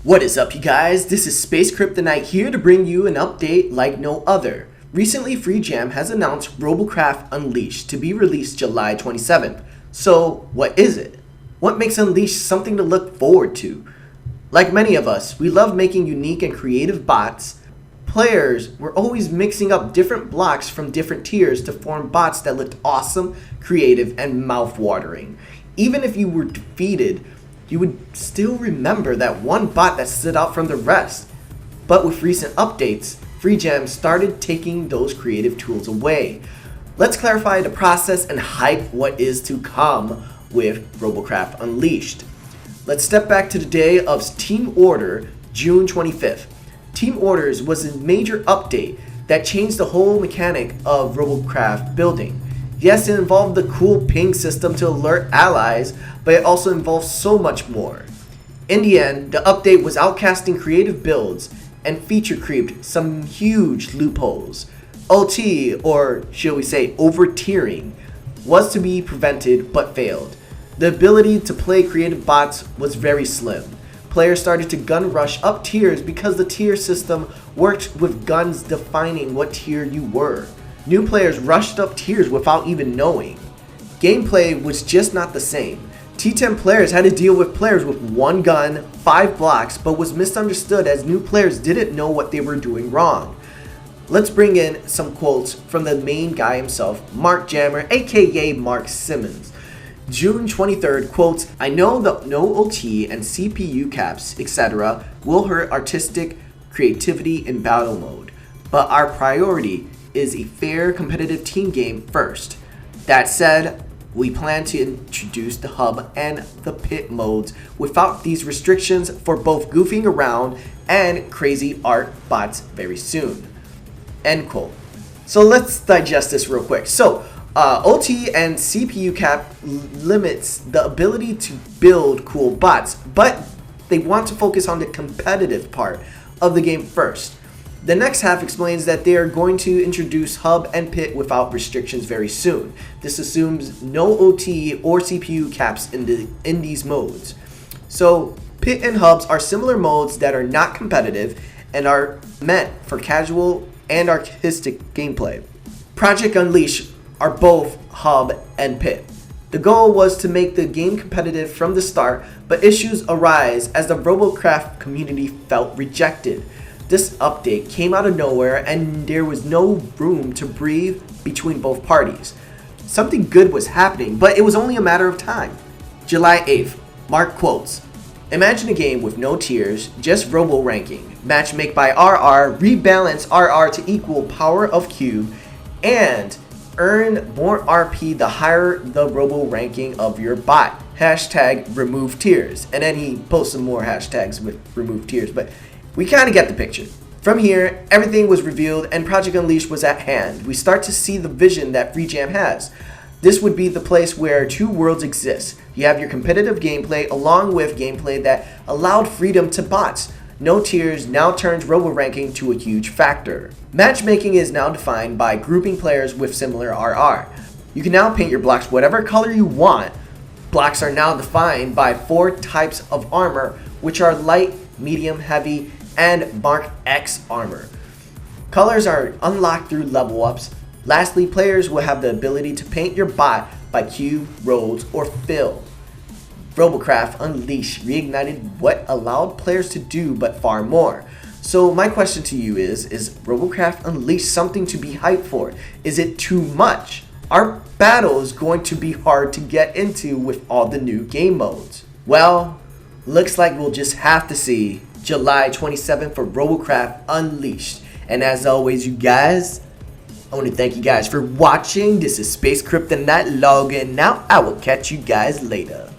What is up, you guys? This is Space Kryptonite here to bring you an update like no other. Recently, FreeJam has announced Robocraft Unleashed to be released July 27th. So, what is it? What makes Unleashed something to look forward to? Like many of us, we love making unique and creative bots. Players were always mixing up different blocks from different tiers to form bots that looked awesome, creative, and mouth-watering. Even if you were defeated, you would still remember that one bot that stood out from the rest. But with recent updates, FreeJam started taking those creative tools away. Let's clarify the process and hype what is to come with Robocraft Unleashed. Let's step back to the day of Team Order, June 25th. Team Orders was a major update that changed the whole mechanic of Robocraft building. Yes, it involved the cool ping system to alert allies, but it also involved so much more. In the end, the update was outcasting creative builds and feature creeped some huge loopholes. OT, or shall we say over-tiering, was to be prevented but failed. The ability to play creative bots was very slim. Players started to gun rush up tiers because the tier system worked with guns defining what tier you were. New players rushed up tiers without even knowing. Gameplay was just not the same. T10 players had to deal with players with one gun, 5 blocks, but was misunderstood as new players didn't know what they were doing wrong. Let's bring in some quotes from the main guy himself, Mark Jammer, aka Mark Simmons. June 23rd quotes, "I know that no OT and CPU caps, etc. will hurt artistic creativity in battle mode, but our priority is a fair competitive team game first. That said, we plan to introduce the hub and the pit modes without these restrictions for both goofing around and crazy art bots very soon." End quote. So let's digest this real quick. So OT and CPU cap limits the ability to build cool bots, but they want to focus on the competitive part of the game first. The next half explains that they are going to introduce hub and pit without restrictions very soon. This assumes no OT or CPU caps in these modes. So pit and hubs are similar modes that are not competitive and are meant for casual and artistic gameplay. Project Unleashed are both hub and pit. The goal was to make the game competitive from the start, but issues arise as the Robocraft community felt rejected. This update came out of nowhere and there was no room to breathe between both parties. Something good was happening, but it was only a matter of time. July 8th, Mark quotes, "Imagine a game with no tiers, just robo ranking. Matchmake by RR, rebalance RR to equal power of cube, and earn more RP the higher the robo ranking of your bot. Hashtag remove tiers." And then he posts some more hashtags with remove tiers, but we kind of get the picture. From here, everything was revealed and Project Unleashed was at hand. We start to see the vision that FreeJam has. This would be the place where two worlds exist. You have your competitive gameplay along with gameplay that allowed freedom to bots. No tiers now turns robo-ranking to a huge factor. Matchmaking is now defined by grouping players with similar RR. You can now paint your blocks whatever color you want. Blocks are now defined by 4 types of armor, which are light, medium, heavy, and Mark X armor. Colors are unlocked through level ups. Lastly, players will have the ability to paint your bot by cube, roads, or fill. Robocraft Unleashed reignited what allowed players to do but far more. So my question to you is Robocraft Unleashed something to be hyped for? Is it too much? Are battles going to be hard to get into with all the new game modes? Well, looks like we'll just have to see. July 27th for Robocraft Unleashed. And as always, you guys, I want to thank you guys for watching. This is Space Kryptonite logging out. I will catch you guys later.